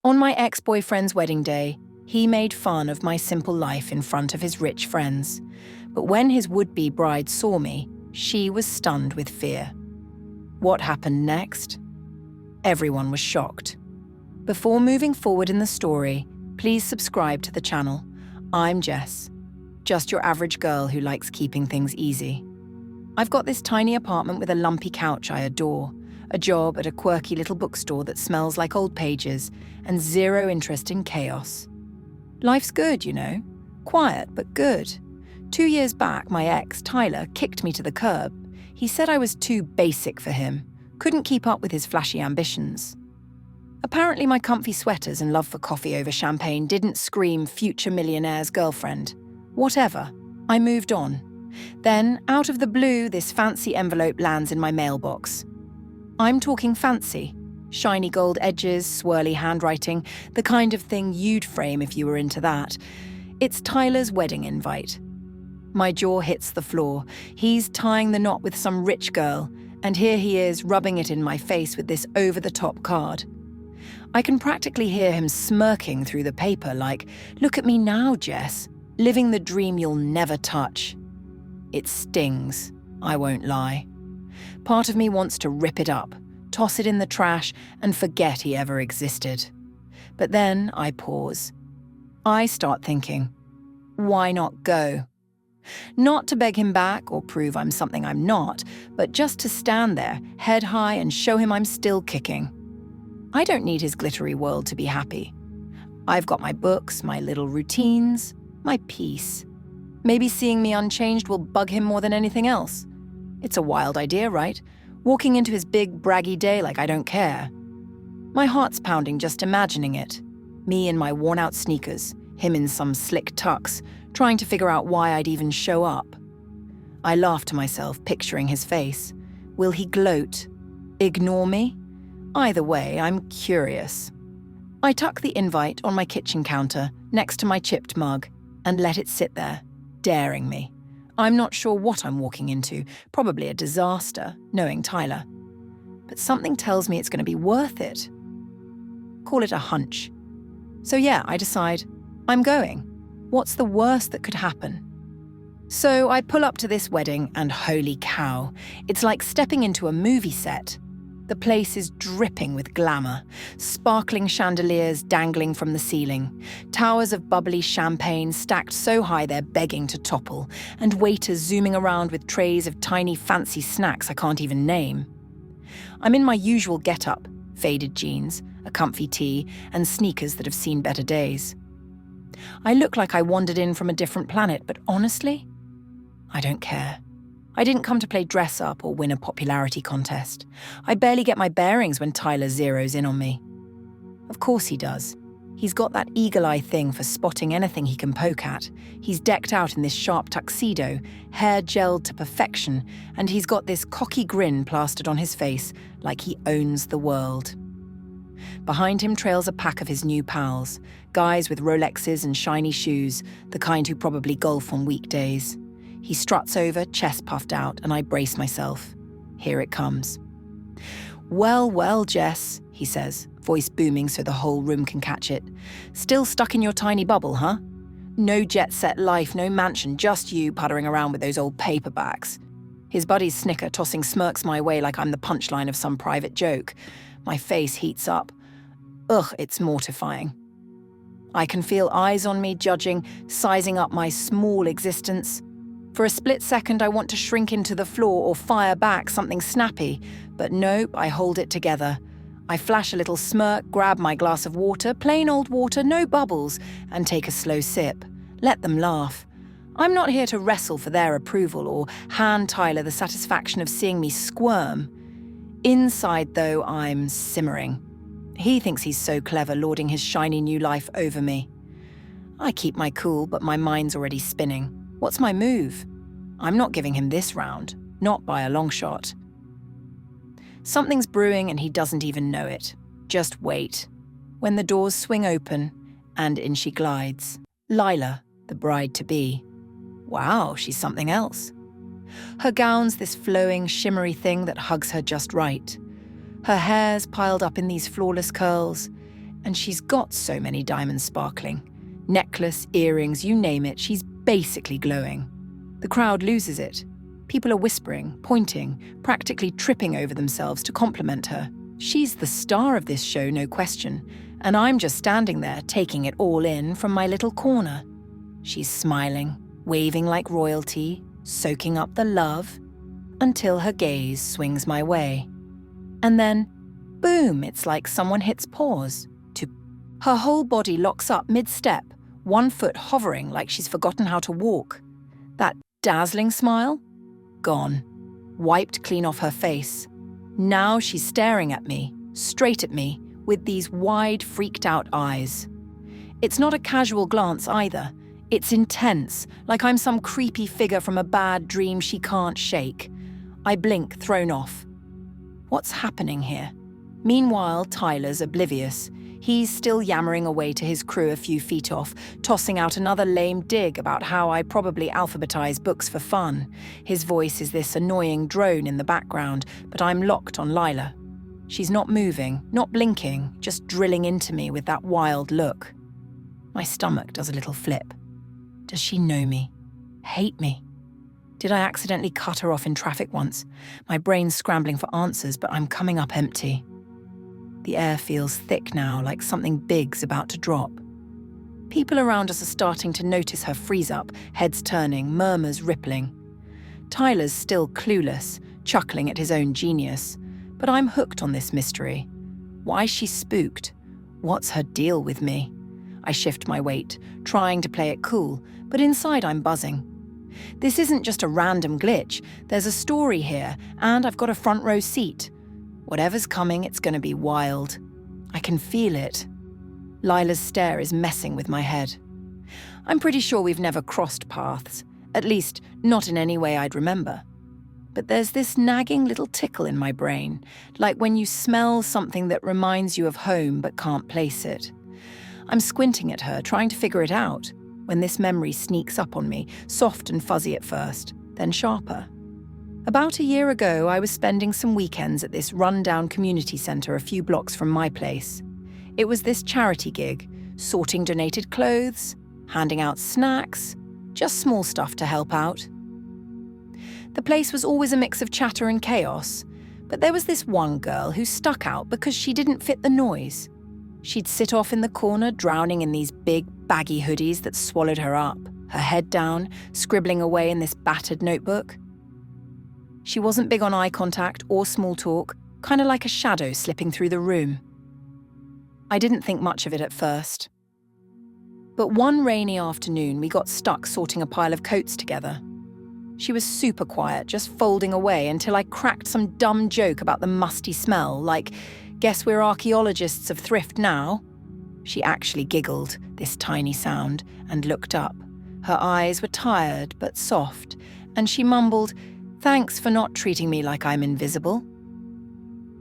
On my ex-boyfriend's wedding day, he made fun of my simple life in front of his rich friends. But when his would-be bride saw me, she was stunned with fear. What happened next? Everyone was shocked. Before moving forward in the story, please subscribe to the channel. I'm Jess, just your average girl who likes keeping things easy. I've got this tiny apartment with a lumpy couch I adore, a job at a quirky little bookstore that smells like old pages, and zero interest in chaos. Life's good, you know. Quiet, but good. 2 years back, my ex, Tyler, kicked me to the curb. He said I was too basic for him, couldn't keep up with his flashy ambitions. Apparently my comfy sweaters and love for coffee over champagne didn't scream future millionaire's girlfriend. Whatever, I moved on. Then, out of the blue, this fancy envelope lands in my mailbox. I'm talking fancy. Shiny gold edges, swirly handwriting, the kind of thing you'd frame if you were into that. It's Tyler's wedding invite. My jaw hits the floor. He's tying the knot with some rich girl, and here he is rubbing it in my face with this over-the-top card. I can practically hear him smirking through the paper like, "Look at me now, Jess, living the dream you'll never touch." It stings, I won't lie. Part of me wants to rip it up, toss it in the trash, and forget he ever existed. But then I pause. I start thinking, why not go? Not to beg him back or prove I'm something I'm not, but just to stand there, head high, and show him I'm still kicking. I don't need his glittery world to be happy. I've got my books, my little routines, my peace. Maybe seeing me unchanged will bug him more than anything else. It's a wild idea, right? Walking into his big, braggy day like I don't care. My heart's pounding just imagining it. Me in my worn-out sneakers, him in some slick tux, trying to figure out why I'd even show up. I laugh to myself, picturing his face. Will he gloat? Ignore me? Either way, I'm curious. I tuck the invite on my kitchen counter, next to my chipped mug, and let it sit there, daring me. I'm not sure what I'm walking into, probably a disaster, knowing Tyler. But something tells me it's going to be worth it. Call it a hunch. So yeah, I decide, I'm going. What's the worst that could happen? So I pull up to this wedding, and holy cow, it's like stepping into a movie set. The place is dripping with glamour, sparkling chandeliers dangling from the ceiling, towers of bubbly champagne stacked so high they're begging to topple, and waiters zooming around with trays of tiny fancy snacks I can't even name. I'm in my usual get-up, faded jeans, a comfy tee, and sneakers that have seen better days. I look like I wandered in from a different planet, but honestly, I don't care. I didn't come to play dress-up or win a popularity contest. I barely get my bearings when Tyler zeroes in on me. Of course he does. He's got that eagle-eye thing for spotting anything he can poke at. He's decked out in this sharp tuxedo, hair gelled to perfection, and he's got this cocky grin plastered on his face like he owns the world. Behind him trails a pack of his new pals, guys with Rolexes and shiny shoes, the kind who probably golf on weekdays. He struts over, chest puffed out, and I brace myself. Here it comes. "Well, well, Jess," he says, voice booming so the whole room can catch it. "Still stuck in your tiny bubble, huh? No jet-set life, no mansion, just you puttering around with those old paperbacks." His buddies snicker, tossing smirks my way like I'm the punchline of some private joke. My face heats up. Ugh, it's mortifying. I can feel eyes on me, judging, sizing up my small existence. For a split second, I want to shrink into the floor or fire back something snappy, but nope, I hold it together. I flash a little smirk, grab my glass of water, plain old water, no bubbles, and take a slow sip. Let them laugh. I'm not here to wrestle for their approval or hand Tyler the satisfaction of seeing me squirm. Inside, though, I'm simmering. He thinks he's so clever, lording his shiny new life over me. I keep my cool, but my mind's already spinning. What's my move? I'm not giving him this round, not by a long shot. Something's brewing and he doesn't even know it. Just wait. When the doors swing open, and in she glides. Lila, the bride-to-be. Wow, she's something else. Her gown's this flowing, shimmery thing that hugs her just right. Her hair's piled up in these flawless curls, And she's got so many diamonds sparkling. Necklace, earrings, you name it, she's basically glowing. The crowd loses it. People are whispering, pointing, practically tripping over themselves to compliment her. She's the star of this show, no question, and I'm just standing there taking it all in from my little corner. She's smiling, waving like royalty, soaking up the love, until her gaze swings my way. And then, boom, it's like someone hits pause. Her whole body locks up mid-step, one foot hovering like she's forgotten how to walk. That dazzling smile? Gone. Wiped clean off her face. Now she's staring at me, straight at me, with these wide, freaked-out eyes. It's not a casual glance either. It's intense, like I'm some creepy figure from a bad dream she can't shake. I blink, thrown off. What's happening here? Meanwhile, Tyler's oblivious. He's still yammering away to his crew a few feet off, tossing out another lame dig about how I probably alphabetize books for fun. His voice is this annoying drone in the background, but I'm locked on Lila. She's not moving, not blinking, just drilling into me with that wild look. My stomach does a little flip. Does she know me? Hate me? Did I accidentally cut her off in traffic once? My brain's scrambling for answers, but I'm coming up empty. The air feels thick now, like something big's about to drop. People around us are starting to notice her freeze up, heads turning, murmurs rippling. Tyler's still clueless, chuckling at his own genius, but I'm hooked on this mystery. Why's she spooked? What's her deal with me? I shift my weight, trying to play it cool, but inside I'm buzzing. This isn't just a random glitch. There's a story here, and I've got a front row seat. Whatever's coming, it's going to be wild. I can feel it. Lila's stare is messing with my head. I'm pretty sure we've never crossed paths, at least not in any way I'd remember. But there's this nagging little tickle in my brain, like when you smell something that reminds you of home but can't place it. I'm squinting at her, trying to figure it out, when this memory sneaks up on me, soft and fuzzy at first, then sharper. About a year ago, I was spending some weekends at this run-down community centre a few blocks from my place. It was this charity gig, sorting donated clothes, handing out snacks, just small stuff to help out. The place was always a mix of chatter and chaos, but there was this one girl who stuck out because she didn't fit the noise. She'd sit off in the corner, drowning in these big, baggy hoodies that swallowed her up, her head down, scribbling away in this battered notebook. She wasn't big on eye contact or small talk, kind of like a shadow slipping through the room. I didn't think much of it at first. But one rainy afternoon, we got stuck sorting a pile of coats together. She was super quiet, just folding away until I cracked some dumb joke about the musty smell, like, "Guess we're archaeologists of thrift now?" She actually giggled, this tiny sound, and looked up. Her eyes were tired but soft, and she mumbled, "Thanks for not treating me like I'm invisible."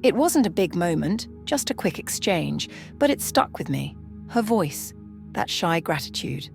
It wasn't a big moment, just a quick exchange, but it stuck with me. Her voice, that shy gratitude.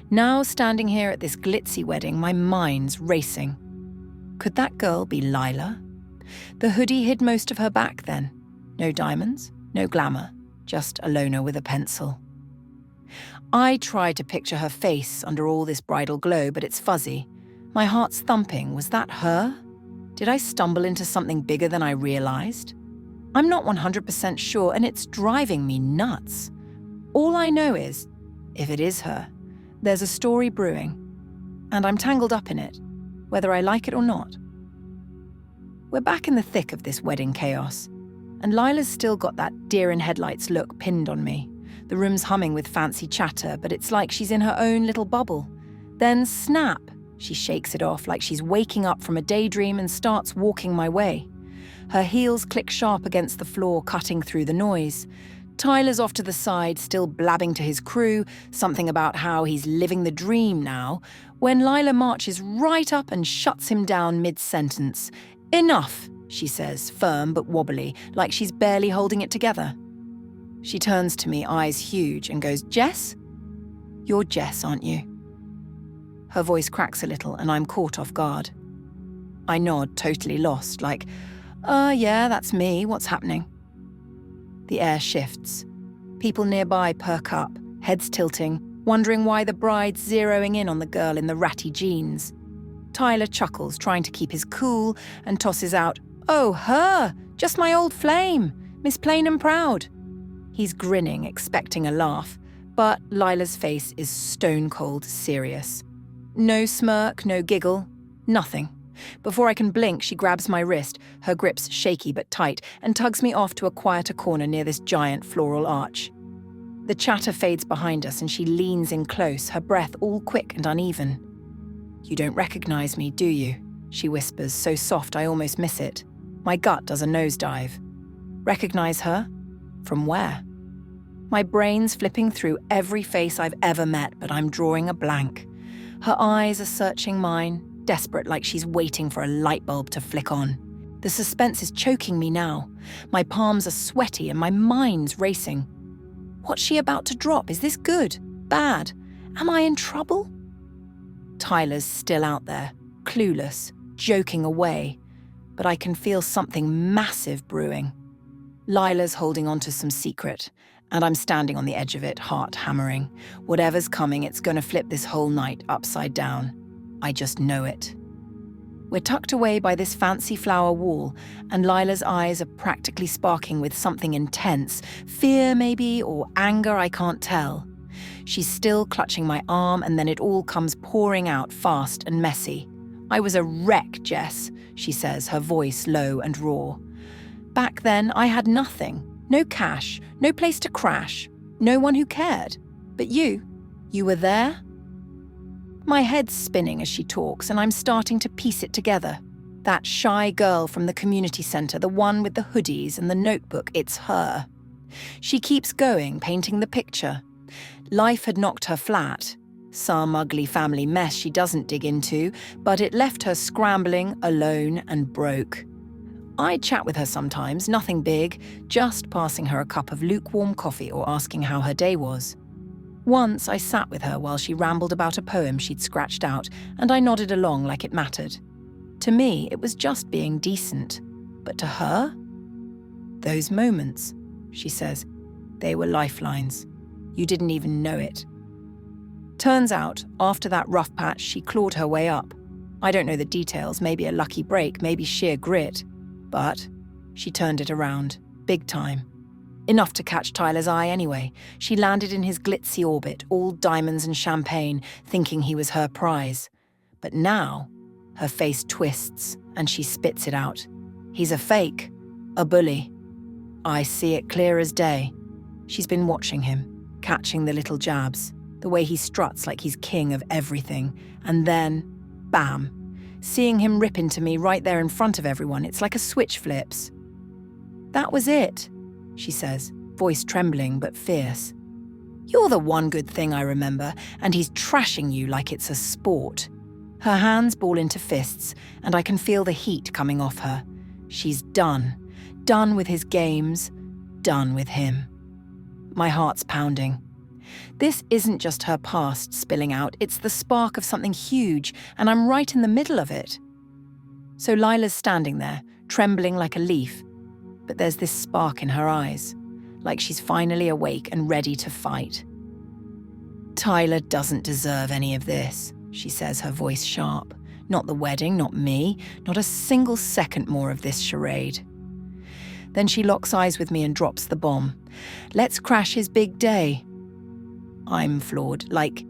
Now standing here at this glitzy wedding, my mind's racing. Could that girl be Lila? The hoodie hid most of her back then. No diamonds, no glamour, just a loner with a pencil. I tried to picture her face under all this bridal glow, but it's fuzzy. My heart's thumping. Was that her? Did I stumble into something bigger than I realized? I'm not 100% sure, and it's driving me nuts. All I know is, if it is her, there's a story brewing, and I'm tangled up in it, whether I like it or not. We're back in the thick of this wedding chaos, and Lila's still got that deer-in-headlights look pinned on me. The room's humming with fancy chatter, but it's like she's in her own little bubble. Then snap! She shakes it off like she's waking up from a daydream and starts walking my way. Her heels click sharp against the floor, cutting through the noise. Tyler's off to the side, still blabbing to his crew, something about how he's living the dream now, when Lila marches right up and shuts him down mid-sentence. "Enough," she says, firm but wobbly, like she's barely holding it together. She turns to me, eyes huge, and goes, "Jess? You're Jess, aren't you?" Her voice cracks a little, and I'm caught off guard. I nod, totally lost, like, yeah, that's me, what's happening?" The air shifts. People nearby perk up, heads tilting, wondering why the bride's zeroing in on the girl in the ratty jeans. Tyler chuckles, trying to keep his cool, and tosses out, "Oh, her! Just my old flame! Miss Plain and Proud." He's grinning, expecting a laugh, but Lila's face is stone-cold serious. No smirk, no giggle, nothing. Before I can blink, she grabs my wrist, her grip's shaky but tight, and tugs me off to a quieter corner near this giant floral arch. The chatter fades behind us and she leans in close, her breath all quick and uneven. "You don't recognize me, do you?" she whispers, so soft I almost miss it. My gut does a nosedive. Recognize her? From where? My brain's flipping through every face I've ever met, but I'm drawing a blank. Her eyes are searching mine, desperate like she's waiting for a light bulb to flick on. The suspense is choking me now. My palms are sweaty and my mind's racing. What's she about to drop? Is this good? Bad? Am I in trouble? Tyler's still out there, clueless, joking away, but I can feel something massive brewing. Lila's holding on to some secret, and I'm standing on the edge of it, heart hammering. Whatever's coming, it's going to flip this whole night upside down. I just know it. We're tucked away by this fancy flower wall, and Lila's eyes are practically sparking with something intense. Fear, maybe, or anger, I can't tell. She's still clutching my arm, and then it all comes pouring out fast and messy. "I was a wreck, Jess," she says, her voice low and raw. "Back then, I had nothing. No cash, no place to crash, no one who cared. But you were there?" My head's spinning as she talks, and I'm starting to piece it together. That shy girl from the community centre, the one with the hoodies and the notebook, it's her. She keeps going, painting the picture. Life had knocked her flat. Some ugly family mess she doesn't dig into, but it left her scrambling, alone, and broke. I chat with her sometimes, nothing big, just passing her a cup of lukewarm coffee or asking how her day was. Once I sat with her while she rambled about a poem she'd scratched out, and I nodded along like it mattered. To me, it was just being decent. But to her? "Those moments," she says, "they were lifelines. You didn't even know it." Turns out, after that rough patch, she clawed her way up. I don't know the details, maybe a lucky break, maybe sheer grit. But she turned it around, big time. Enough to catch Tyler's eye anyway. She landed in his glitzy orbit, all diamonds and champagne, thinking he was her prize. But now, her face twists and she spits it out. He's a fake, a bully. I see it clear as day. She's been watching him, catching the little jabs, the way he struts like he's king of everything. And then, bam, seeing him rip into me right there in front of everyone, it's like a switch flips. "That was it," she says, voice trembling but fierce. "You're the one good thing I remember, and he's trashing you like it's a sport." Her hands ball into fists, and I can feel the heat coming off her. She's done. Done with his games. Done with him. My heart's pounding. This isn't just her past spilling out, it's the spark of something huge, and I'm right in the middle of it. So Lila's standing there, trembling like a leaf, but there's this spark in her eyes, like she's finally awake and ready to fight. "Tyler doesn't deserve any of this," she says, her voice sharp. "Not the wedding, not me, not a single second more of this charade." Then she locks eyes with me and drops the bomb. "Let's crash his big day." I'm floored. Like,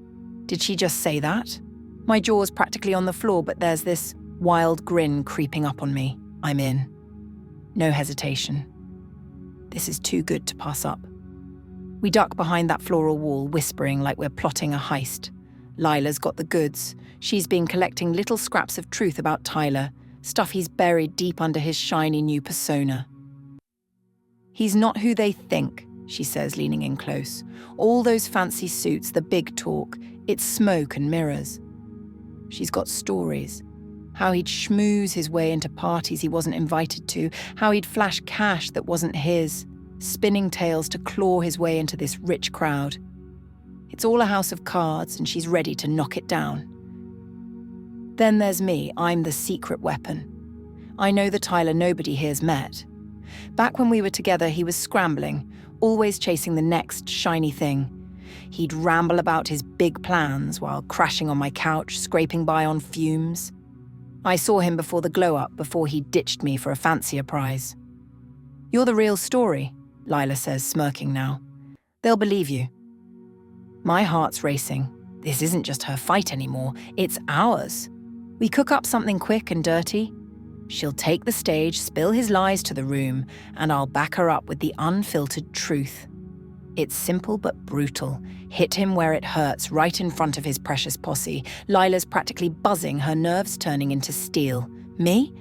did she just say that? My jaw's practically on the floor, but there's this wild grin creeping up on me. I'm in. No hesitation. This is too good to pass up. We duck behind that floral wall, whispering like we're plotting a heist. Lila's got the goods. She's been collecting little scraps of truth about Tyler, stuff he's buried deep under his shiny new persona. "He's not who they think," she says, leaning in close. "All those fancy suits, the big talk, it's smoke and mirrors." She's got stories. How he'd schmooze his way into parties he wasn't invited to, how he'd flash cash that wasn't his, spinning tales to claw his way into this rich crowd. It's all a house of cards, and she's ready to knock it down. Then there's me. I'm the secret weapon. I know the Tyler nobody here's met. Back when we were together, he was scrambling, always chasing the next shiny thing. He'd ramble about his big plans while crashing on my couch, scraping by on fumes. I saw him before the glow-up, before he ditched me for a fancier prize. "You're the real story," Lila says, smirking now. "They'll believe you." My heart's racing. This isn't just her fight anymore, it's ours. We cook up something quick and dirty. She'll take the stage, spill his lies to the room, and I'll back her up with the unfiltered truth. It's simple but brutal. Hit him where it hurts, right in front of his precious posse. Lila's practically buzzing, her nerves turning into steel. Me?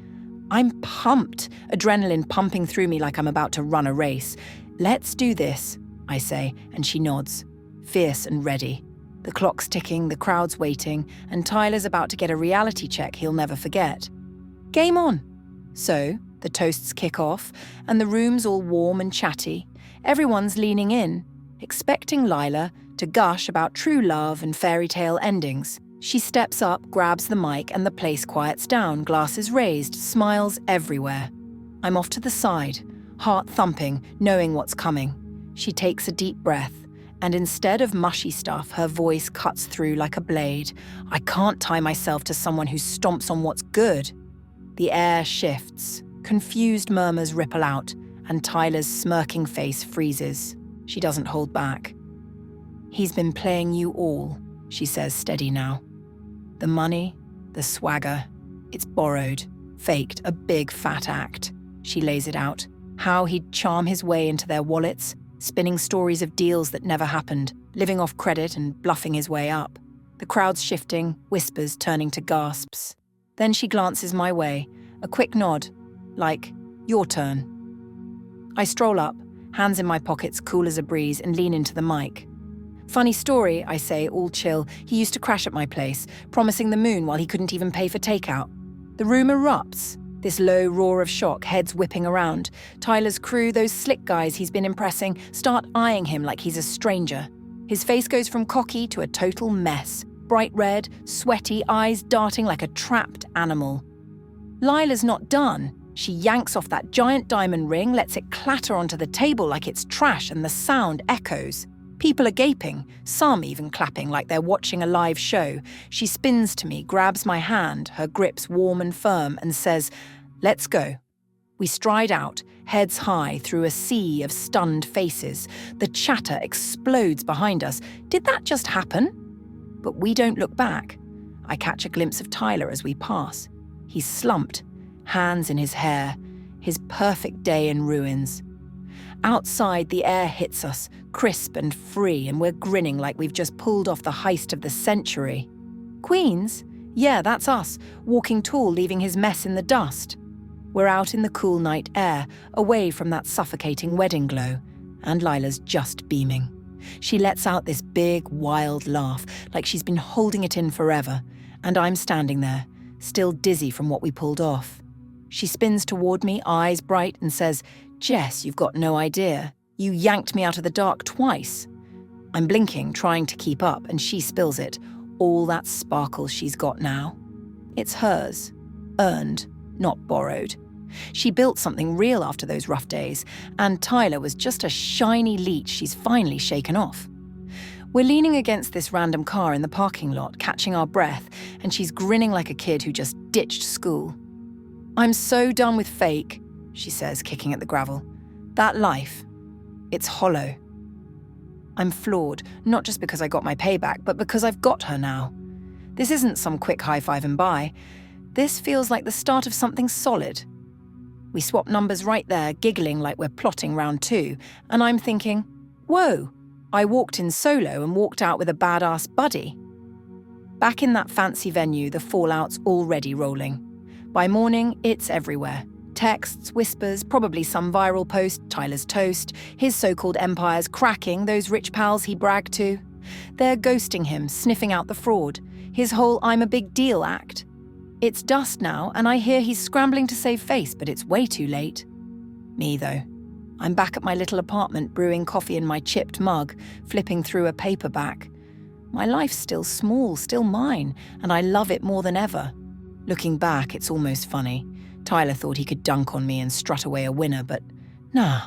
I'm pumped, adrenaline pumping through me like I'm about to run a race. "Let's do this," I say, and she nods, fierce and ready. The clock's ticking, the crowd's waiting, and Tyler's about to get a reality check he'll never forget. Game on! So, the toasts kick off, and the room's all warm and chatty. Everyone's leaning in, expecting Lila to gush about true love and fairy tale endings. She steps up, grabs the mic, and the place quiets down, glasses raised, smiles everywhere. I'm off to the side, heart thumping, knowing what's coming. She takes a deep breath, and instead of mushy stuff, her voice cuts through like a blade. I can't tie myself to someone who stomps on what's good. The air shifts, confused murmurs ripple out, and Tyler's smirking face freezes. She doesn't hold back. "He's been playing you all," she says, steady now. "The money, the swagger, it's borrowed, faked, a big fat act." She lays it out. How he'd charm his way into their wallets, spinning stories of deals that never happened, living off credit and bluffing his way up. The crowd's shifting, whispers turning to gasps. Then she glances my way, a quick nod, like, "Your turn." I stroll up, hands in my pockets, cool as a breeze, and lean into the mic. "Funny story," I say, all chill. "He used to crash at my place, promising the moon while he couldn't even pay for takeout." The room erupts, this low roar of shock, heads whipping around. Tyler's crew, those slick guys he's been impressing, start eyeing him like he's a stranger. His face goes from cocky to a total mess. Bright red, sweaty, eyes darting like a trapped animal. Lila's not done. She yanks off that giant diamond ring, lets it clatter onto the table like it's trash, and the sound echoes. People are gaping, some even clapping like they're watching a live show. She spins to me, grabs my hand, her grips warm and firm, and says, "Let's go." We stride out, heads high, through a sea of stunned faces. The chatter explodes behind us. Did that just happen? But we don't look back. I catch a glimpse of Tyler as we pass. He's slumped, hands in his hair, his perfect day in ruins. Outside, the air hits us, crisp and free, and we're grinning like we've just pulled off the heist of the century. Queens? Yeah, that's us, walking tall, leaving his mess in the dust. We're out in the cool night air, away from that suffocating wedding glow, and Lila's just beaming. She lets out this big, wild laugh, like she's been holding it in forever, and I'm standing there, still dizzy from what we pulled off. She spins toward me, eyes bright, and says, "Jess, you've got no idea. You yanked me out of the dark twice." I'm blinking, trying to keep up, and she spills it, all that sparkle she's got now. It's hers, earned, not borrowed. She built something real after those rough days, and Tyler was just a shiny leech she's finally shaken off. We're leaning against this random car in the parking lot, catching our breath, and she's grinning like a kid who just ditched school. "I'm so done with fake," she says, kicking at the gravel. "That life, it's hollow." I'm floored, not just because I got my payback, but because I've got her now. This isn't some quick high-five and bye. This feels like the start of something solid. We swap numbers right there, giggling like we're plotting round two, and I'm thinking, whoa, I walked in solo and walked out with a badass buddy. Back in that fancy venue, the fallout's already rolling. By morning, it's everywhere. Texts, whispers, probably some viral post, Tyler's toast, his so-called empire's cracking, those rich pals he bragged to. They're ghosting him, sniffing out the fraud, his whole I'm a big deal act. It's dusk now, and I hear he's scrambling to save face, but it's way too late. Me, though. I'm back at my little apartment, brewing coffee in my chipped mug, flipping through a paperback. My life's still small, still mine, and I love it more than ever. Looking back, it's almost funny. Tyler thought he could dunk on me and strut away a winner, but nah,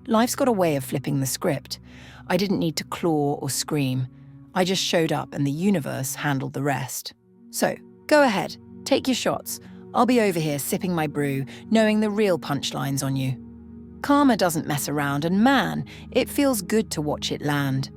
Life's got a way of flipping the script. I didn't need to claw or scream. I just showed up and the universe handled the rest. So, go ahead, take your shots. I'll be over here sipping my brew, knowing the real punchlines on you. Karma doesn't mess around, and man, it feels good to watch it land.